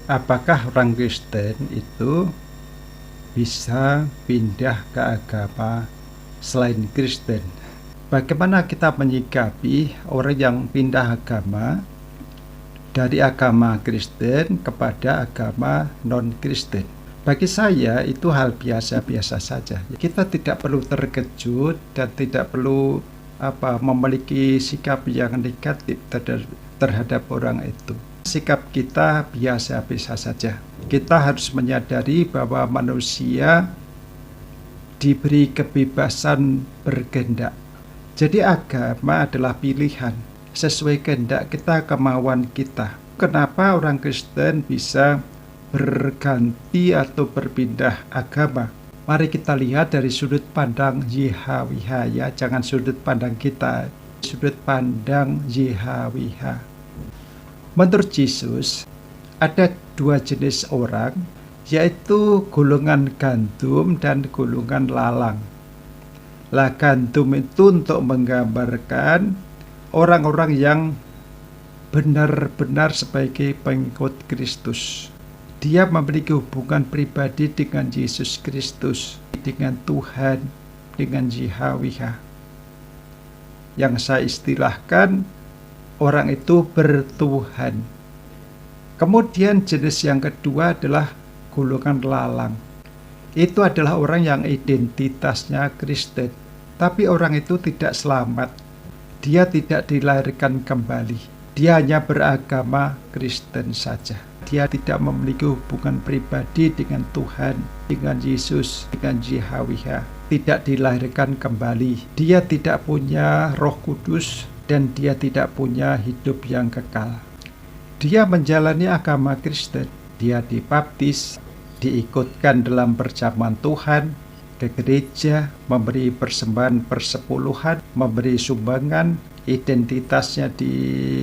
Apakah orang Kristen itu bisa pindah ke agama selain Kristen? Bagaimana kita menyikapi orang yang pindah agama dari agama Kristen kepada agama non-Kristen? Bagi saya itu hal biasa-biasa saja. Kita tidak perlu terkejut dan tidak perlu memiliki sikap yang negatif terhadap orang itu. Sikap kita biasa-biasa saja. Kita harus menyadari bahwa manusia diberi kebebasan berkehendak. Jadi agama adalah pilihan sesuai kehendak kita, kemauan kita. Kenapa orang Kristen bisa berganti atau berpindah agama? Mari kita lihat dari sudut pandang YHWH ya, jangan sudut pandang kita, sudut pandang YHWH. Menurut Yesus, ada dua jenis orang, yaitu golongan gandum dan golongan lalang. Lah, gandum itu untuk menggambarkan orang-orang yang benar-benar sebagai pengikut Kristus. Dia memiliki hubungan pribadi dengan Yesus Kristus, dengan Tuhan, dengan YHWH. Yang saya istilahkan, orang itu bertuhan. Kemudian jenis yang kedua adalah golongan lalang. Itu adalah orang yang identitasnya Kristen, tapi orang itu tidak selamat. Dia tidak dilahirkan kembali. Dia hanya beragama Kristen saja. Dia tidak memiliki hubungan pribadi dengan Tuhan, dengan Yesus, dengan YHWH. Tidak dilahirkan kembali. Dia tidak punya Roh Kudus dan dia tidak punya hidup yang kekal. Dia menjalani agama Kristen. Dia dibaptis, diikutkan dalam perjamuan Tuhan, ke gereja, memberi persembahan persepuluhan, memberi sumbangan, identitasnya di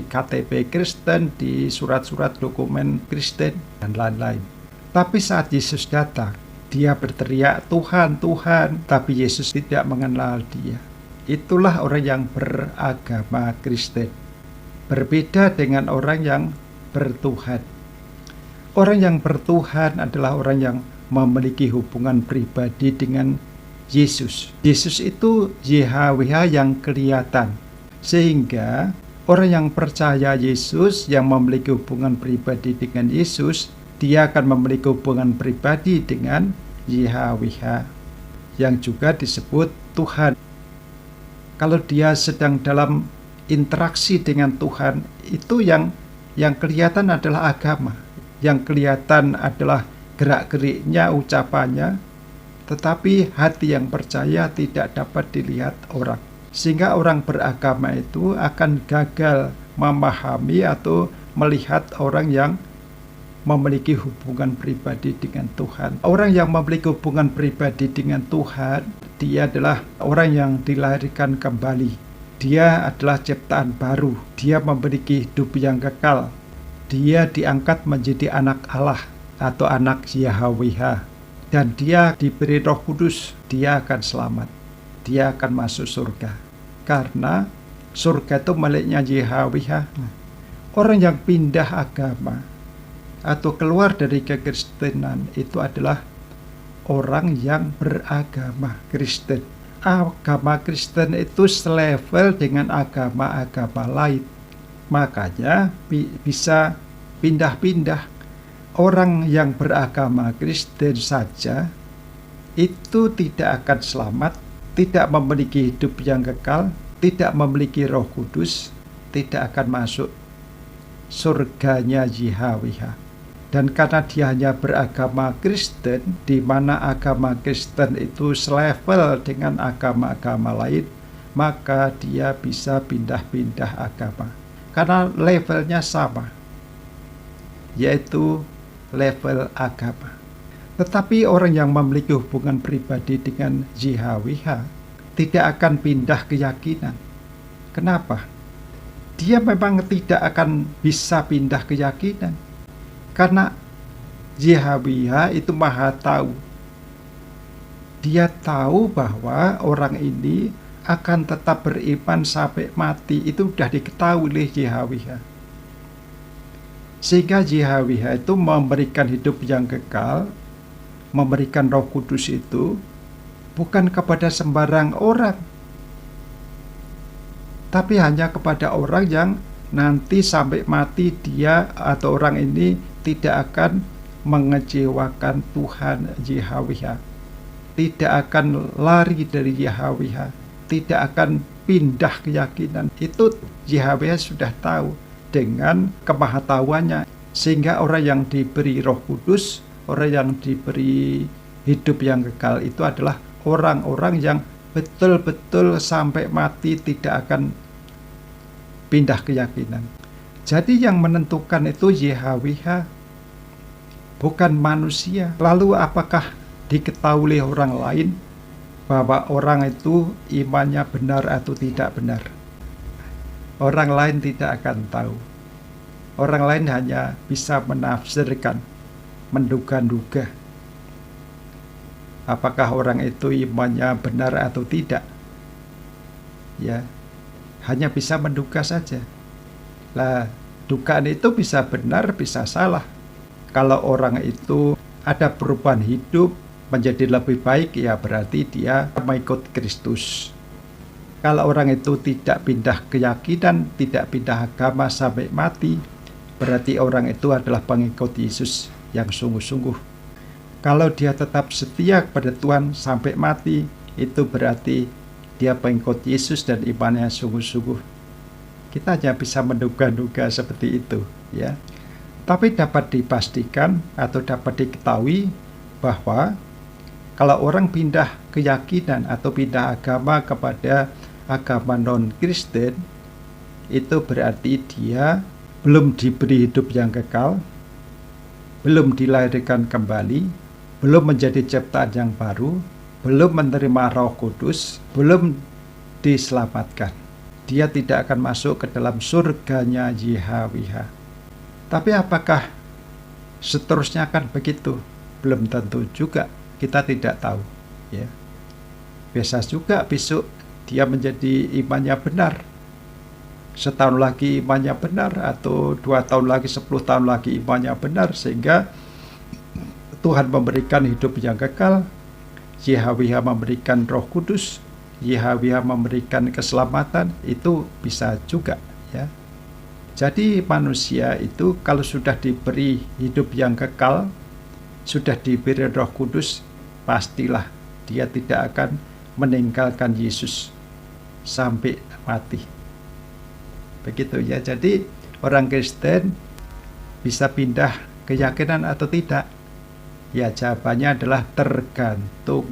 KTP Kristen, di surat-surat dokumen Kristen, dan lain-lain. Tapi saat Yesus datang, dia berteriak, "Tuhan, Tuhan," tapi Yesus tidak mengenal dia. Itulah orang yang beragama Kristen. Berbeda dengan orang yang bertuhan. Orang yang bertuhan adalah orang yang memiliki hubungan pribadi dengan Yesus. Yesus itu YHWH yang kelihatan. Sehingga orang yang percaya Yesus, yang memiliki hubungan pribadi dengan Yesus, dia akan memiliki hubungan pribadi dengan YHWH, yang juga disebut Tuhan. Kalau dia sedang dalam interaksi dengan Tuhan, itu yang kelihatan adalah agama. Yang kelihatan adalah gerak-geriknya, ucapannya, tetapi hati yang percaya tidak dapat dilihat orang. Sehingga orang beragama itu akan gagal memahami atau melihat orang yang memiliki hubungan pribadi dengan Tuhan. Orang yang memiliki hubungan pribadi dengan Tuhan, dia adalah orang yang dilahirkan kembali. Dia adalah ciptaan baru. Dia memiliki hidup yang kekal. Dia diangkat menjadi anak Allah atau anak YHWH. Dan dia diberi Roh Kudus. Dia akan selamat. Dia akan masuk surga. Karena surga itu miliknya YHWH. Orang yang pindah agama atau keluar dari kekristenan itu adalah orang yang beragama Kristen. Agama Kristen itu selevel dengan agama-agama lain. Makanya bisa pindah-pindah. Orang yang beragama Kristen saja itu tidak akan selamat, tidak memiliki hidup yang kekal, tidak memiliki Roh Kudus, tidak akan masuk surganya YHWH. Dan karena dia hanya beragama Kristen, di mana agama Kristen itu selevel dengan agama-agama lain, maka dia bisa pindah-pindah agama. Karena levelnya sama, yaitu level agama. Tetapi orang yang memiliki hubungan pribadi dengan YHWH tidak akan pindah keyakinan. Kenapa? Dia memang tidak akan bisa pindah keyakinan. Karena YHWH itu maha tahu. Dia tahu bahwa orang ini akan tetap beriman sampai mati. Itu sudah diketahui oleh YHWH. Sehingga JHWH itu memberikan hidup yang kekal, memberikan Roh Kudus itu bukan kepada sembarang orang, tapi hanya kepada orang yang nanti sampai mati dia atau orang ini tidak akan mengecewakan Tuhan JHWH, tidak akan lari dari JHWH, tidak akan pindah keyakinan. Itu JHWH sudah tahu dengan kemahatauannya, sehingga orang yang diberi Roh Kudus, orang yang diberi hidup yang kekal itu adalah orang-orang yang betul-betul sampai mati tidak akan pindah keyakinan. Jadi yang menentukan itu JHWH, bukan manusia. Lalu apakah diketahui oleh orang lain bahwa orang itu imannya benar atau tidak benar? Orang lain tidak akan tahu. Orang lain hanya bisa menafsirkan, menduga-duga apakah orang itu imannya benar atau tidak. Ya, hanya bisa menduga saja. Lah, dugaan itu bisa benar, bisa salah. Kalau orang itu ada perubahan hidup menjadi lebih baik, ya berarti dia mengikut Kristus. Kalau orang itu tidak pindah keyakinan, tidak pindah agama sampai mati, berarti orang itu adalah pengikut Yesus yang sungguh-sungguh. Kalau dia tetap setia kepada Tuhan sampai mati, itu berarti dia pengikut Yesus dan imannya sungguh-sungguh. Kita hanya bisa menduga-duga seperti itu, ya. Tapi dapat dipastikan atau dapat diketahui bahwa kalau orang pindah keyakinan atau pindah agama kepada agama non-Kristen, itu berarti dia belum diberi hidup yang kekal, belum dilahirkan kembali, belum menjadi ciptaan yang baru, belum menerima Roh Kudus, belum diselamatkan. Dia tidak akan masuk ke dalam surganya JHWH. Tapi apakah seterusnya akan begitu? Belum tentu juga, kita tidak tahu, ya. Bisa juga besok dia menjadi imannya benar, setahun lagi imannya benar, atau 2 tahun lagi, 10 tahun lagi imannya benar, sehingga Tuhan memberikan hidup yang kekal, JHWH memberikan Roh Kudus, JHWH memberikan keselamatan. Itu bisa juga, ya. Jadi manusia itu kalau sudah diberi hidup yang kekal, sudah diberi Roh Kudus, pastilah dia tidak akan meninggalkan Yesus sampai mati. Begitu, ya. Jadi orang Kristen bisa pindah keyakinan atau tidak? Ya, jawabannya adalah tergantung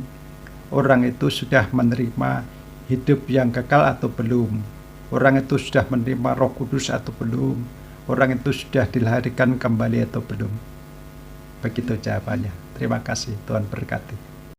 orang itu sudah menerima hidup yang kekal atau belum. Orang itu sudah menerima Roh Kudus atau belum. Orang itu sudah dilahirkan kembali atau belum. Begitu jawabannya. Terima kasih, Tuhan berkati.